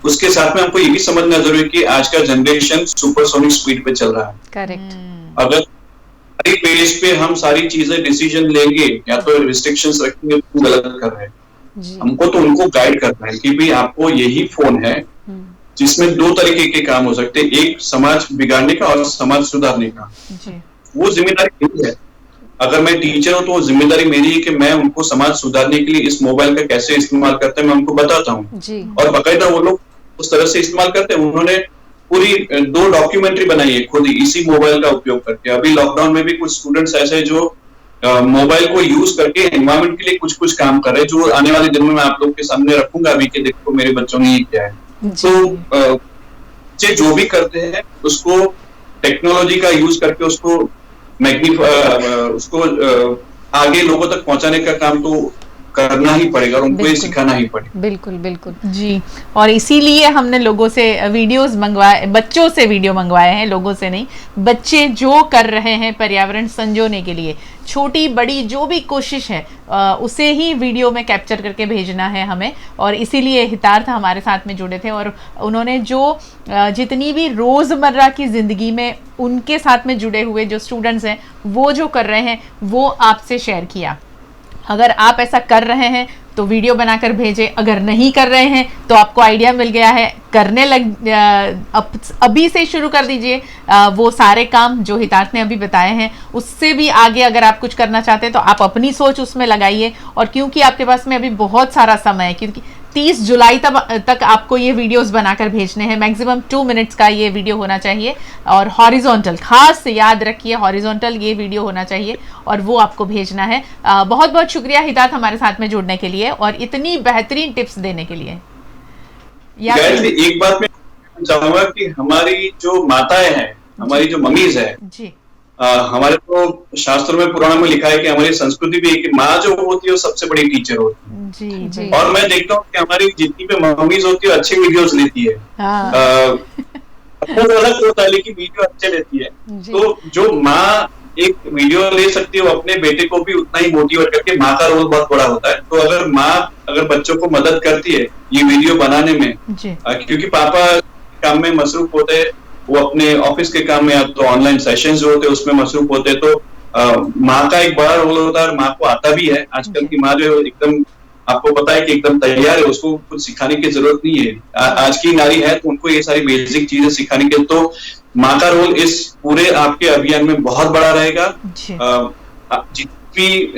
उसके साथ में हमको ये भी समझना जरूरी है कि आज का जनरेशन सुपरसोनिक स्पीड पे चल रहा है। करेक्ट। अगर सारी पेज पे हम सारी चीजें डिसीजन लेंगे या तो रिस्ट्रिक्शंस रखेंगे तो गलत कर रहे हैं। हमको तो उनको गाइड करना है कि भाई आपको यही फोन है जिसमें 2 तरीके के काम हो सकते हैं, एक समाज बिगाड़ने का और समाज सुधारने का। वो जिम्मेदारी मेरी है। अगर मैं टीचर हूं तो जिम्मेदारी मेरी है कि मैं उनको समाज सुधारने के लिए इस मोबाइल का कैसे इस्तेमाल करते हैं मैं उनको बताता हूँ और बाकायदा वो लोग उस तरह से इस्तेमाल करते हैं। उन्होंने पूरी 2 डॉक्यूमेंट्री बनाई है खुद ही इसी मोबाइल का उपयोग करके। अभी लॉकडाउन में भी कुछ स्टूडेंट्स ऐसे जो मोबाइल को यूज करके एनवायरमेंट के लिए कुछ काम कर रहे हैं, जो आने वाले दिनों में आप लोग के सामने रखूंगा अभी के देखो मेरे बच्चों ने ये क्या है। तो बच्चे जो भी करते हैं उसको टेक्नोलॉजी का यूज करके उसको उसको आगे लोगों तक पहुंचाने का काम तो करना ही पड़ेगा और उनको ये सिखाना ही पड़ेगा। बिल्कुल बिल्कुल जी। और इसीलिए हमने लोगों से वीडियोस मंगवाए, बच्चों से वीडियो मंगवाए हैं, लोगों से नहीं। बच्चे जो कर रहे हैं पर्यावरण संजोने के लिए, छोटी बड़ी जो भी कोशिश है उसे ही वीडियो में कैप्चर करके भेजना है हमें। और इसीलिए हितार्थ हमारे साथ में जुड़े थे और उन्होंने जो जितनी भी रोज़मर्रा की ज़िंदगी में उनके साथ में जुड़े हुए जो स्टूडेंट्स हैं वो जो कर रहे हैं वो आपसे शेयर किया। अगर आप ऐसा कर रहे हैं तो वीडियो बनाकर भेजें, अगर नहीं कर रहे हैं तो आपको आइडिया मिल गया है, करने अभी से शुरू कर दीजिए वो सारे काम जो हितार्थ ने अभी बताए हैं। उससे भी आगे अगर आप कुछ करना चाहते हैं तो आप अपनी सोच उसमें लगाइए। और क्योंकि आपके पास में अभी बहुत सारा समय है, क्योंकि 30 जुलाई तक आपको ये वीडियोस बनाकर भेजने हैं, मैक्सिमम 2 मिनट्स का ये वीडियो होना चाहिए और हॉरिजॉन्टल, खास याद रखिए हॉरिजॉन्टल ये वीडियो होना चाहिए और वो आपको भेजना है। बहुत बहुत शुक्रिया हितार्थ हमारे साथ में जुड़ने के लिए और इतनी बेहतरीन टिप्स देने के लिए। एक बात मैं चाहूंगा कि हमारी जो माताएं हैं, हमारी जो मम्मीज है जी, हमारे तो शास्त्रों में पुराणों में लिखा है कि हमारी संस्कृति भी है कि माँ जो होती है वो सबसे बड़ी टीचर होती है। जी, जी। और मैं देखता हूँ कि हमारी जितनी भी मम्मीज होती है अच्छी वीडियोस लेती है, अलग होता है लेकिन वीडियो अच्छे लेती है। तो जो माँ एक वीडियो ले सकती है वो अपने बेटे को भी उतना ही मोटिवेट करके, माँ का रोल बहुत बड़ा होता है। तो अगर माँ अगर बच्चों को मदद करती है ये वीडियो बनाने में, क्योंकि पापा काम में मसरूफ होते हैं, वो अपने ऑफिस के काम में या तो ऑनलाइन सेशंस जो होते हैं उसमें मसरूफ होते हैं, तो माँ का एक बड़ा रोल होता है और माँ को आता भी है। आजकल की माँ जो एकदम आपको पता है कि एकदम तैयार है, उसको कुछ सिखाने की जरूरत नहीं है। आज की नारी है तो उनको ये सारी बेसिक चीजें सिखाने के, तो माँ का रोल इस पूरे आपके अभियान में बहुत बड़ा रहेगा। जितनी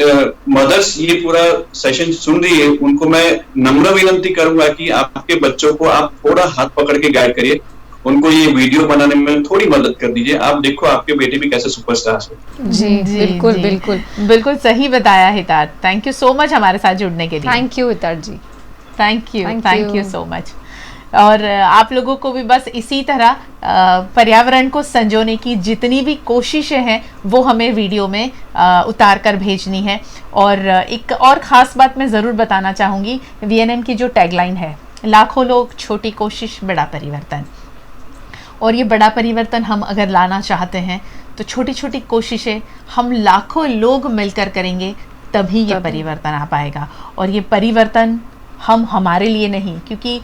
मदर्स ये पूरा सेशन सुन रही है उनको मैं नम्र विनंती करूंगा कि आपके बच्चों को आप थोड़ा हाथ पकड़ के गाइड करिए, उनको ये वीडियो बनाने में थोड़ी मदद कर दीजिए। आप देखो आपके बेटे भी कैसे सुपरस्टार है। जी बिल्कुल जी, बिल्कुल बिल्कुल सही बताया Hitarth. Thank you so much हमारे साथ जुड़ने के लिए। Thank you Hitarth ji, thank you so much. और आप लोगों को भी बस इसी तरह पर्यावरण को संजोने की जितनी भी कोशिशें हैं वो हमें वीडियो में उतार कर भेजनी है। और एक और ख़ास बात मैं ज़रूर बताना चाहूँगी, VNM की जो टैगलाइन है, लाखों लोग छोटी कोशिश बड़ा परिवर्तन। और ये बड़ा परिवर्तन हम अगर लाना चाहते हैं तो छोटी छोटी कोशिशें हम लाखों लोग मिलकर करेंगे तभी ये परिवर्तन आ पाएगा। और ये परिवर्तन हम हमारे लिए नहीं, क्योंकि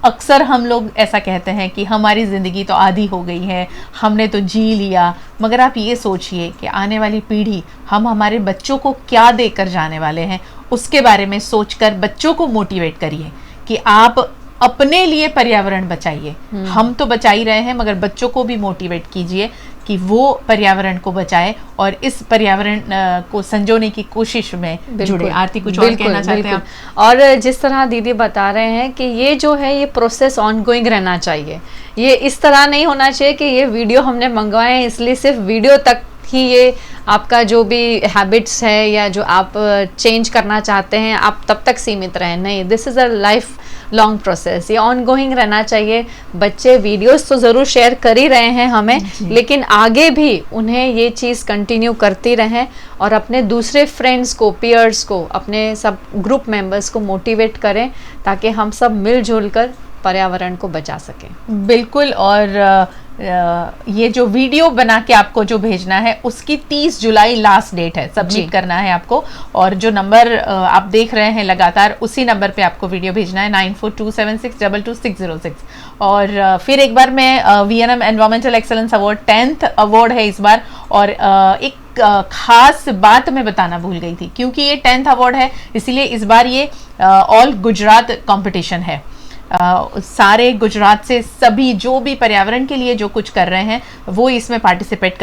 अक्सर हम लोग ऐसा कहते हैं कि हमारी ज़िंदगी तो आधी हो गई है, हमने तो जी लिया। मगर आप ये सोचिए कि आने वाली पीढ़ी, हम हमारे बच्चों को क्या देकर जाने वाले हैं, उसके बारे में सोचकर बच्चों को मोटिवेट करिए कि आप अपने लिए पर्यावरण बचाइए। हम तो बचा ही रहे हैं, मगर बच्चों को भी मोटिवेट कीजिए कि वो पर्यावरण को बचाए और इस पर्यावरण को संजोने की कोशिश में जुड़े। आरती, कुछ और कहना चाहते हैं आप? और जिस तरह दीदी बता रहे हैं कि ये जो है ये प्रोसेस ऑनगोइंग रहना चाहिए, ये इस तरह नहीं होना चाहिए कि ये वीडियो हमने मंगवाए हैं इसलिए सिर्फ वीडियो तक ही ये आपका जो भी हैबिट्स है या जो आप चेंज करना चाहते हैं आप तब तक सीमित रहें। नहीं, this is a life long process, ये ऑनगोइंग रहना चाहिए। बच्चे वीडियोस तो ज़रूर शेयर कर ही रहे हैं हमें, लेकिन आगे भी उन्हें ये चीज़ कंटिन्यू करती रहें और अपने दूसरे फ्रेंड्स को, पीयर्स को, अपने सब ग्रुप मेंबर्स को मोटिवेट करें ताकि हम सब मिलजुल कर पर्यावरण को बचा सकें। बिल्कुल। और ये जो वीडियो बना के आपको जो भेजना है उसकी 30 जुलाई लास्ट डेट है, सबमिट करना है आपको। और जो नंबर आप देख रहे हैं लगातार, उसी नंबर पे आपको वीडियो भेजना है 9427622606। और फिर एक बार मैं VNM environmental excellence award 10th award है इस बार, और एक खास बात मैं बताना भूल गई थी, क्योंकि ये 10th अवार्ड है इसीलिए इस बार ये ऑल गुजरात कंपटीशन है। सारे गुजरात से सभी जो भी पर्यावरण के लिए जो कुछ कर रहे हैं वो इसमें पार्टिसिपेट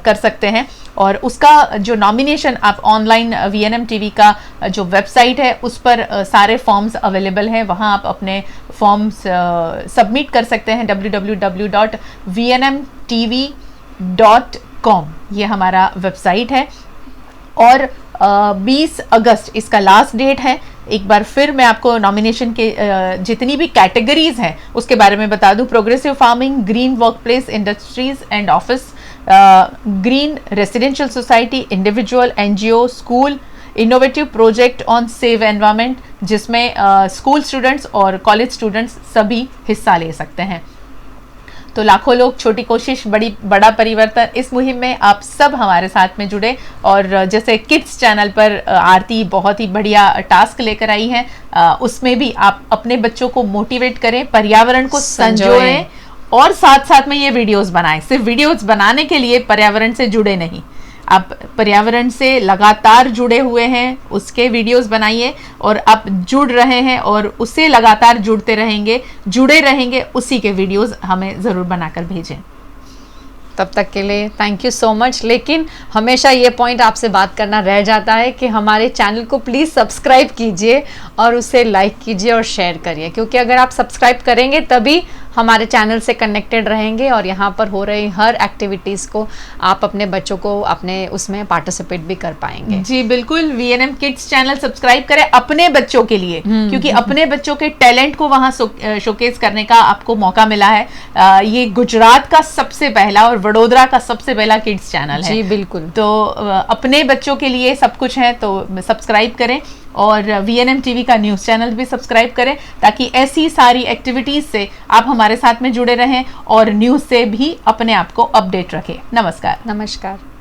कर सकते हैं। और उसका जो नॉमिनेशन आप ऑनलाइन VNM TV का जो वेबसाइट है उस पर सारे फॉर्म्स अवेलेबल हैं, वहाँ आप अपने फॉर्म्स सबमिट कर सकते हैं। www.vnmtv.com ये हमारा वेबसाइट है। और 20 अगस्त इसका लास्ट डेट है। एक बार फिर मैं आपको नॉमिनेशन के जितनी भी कैटेगरीज हैं उसके बारे में बता दूं। Progressive farming, green workplace, industries and office, green residential society, individual, NGO, school, innovative project on save environment, जिसमें स्कूल स्टूडेंट्स और कॉलेज स्टूडेंट्स सभी हिस्सा ले सकते हैं। तो लाखों लोग, छोटी कोशिश, बड़ा परिवर्तन, इस मुहिम में आप सब हमारे साथ में जुड़े। और जैसे किड्स चैनल पर आरती बहुत ही बढ़िया टास्क लेकर आई है, उसमें भी आप अपने बच्चों को मोटिवेट करें, पर्यावरण को संजोएं और साथ साथ में ये वीडियोस बनाएं। सिर्फ वीडियोस बनाने के लिए पर्यावरण से जुड़े नहीं, आप पर्यावरण से लगातार जुड़े हुए हैं, उसके वीडियोस बनाइए और आप जुड़ रहे हैं और उससे लगातार जुड़े रहेंगे, उसी के वीडियोस हमें ज़रूर बनाकर भेजें। तब तक के लिए थैंक यू सो मच। लेकिन हमेशा ये पॉइंट आपसे बात करना रह जाता है कि हमारे चैनल को प्लीज़ सब्सक्राइब कीजिए और उसे लाइक कीजिए और शेयर करिए, क्योंकि अगर आप सब्सक्राइब करेंगे तभी हमारे चैनल से कनेक्टेड रहेंगे और यहाँ पर हो रही हर एक्टिविटीज़ को आप अपने बच्चों को अपने उसमें पार्टिसिपेट भी कर पाएंगे। जी बिल्कुल, VNM किड्स चैनल सब्सक्राइब करें अपने बच्चों के लिए, क्योंकि अपने बच्चों के टैलेंट को वहाँ शोकेस करने का आपको मौका मिला है। ये गुजरात का सबसे पहला और वडोदरा का सबसे पहला किड्स चैनल है। जी बिल्कुल। तो अपने बच्चों के लिए सब कुछ है, तो सब्सक्राइब करें और VNM TV का न्यूज़ चैनल भी सब्सक्राइब करें ताकि ऐसी सारी एक्टिविटीज़ से आप हमारे साथ में जुड़े रहें और न्यूज़ से भी अपने आप को अपडेट रखें। नमस्कार। नमस्कार।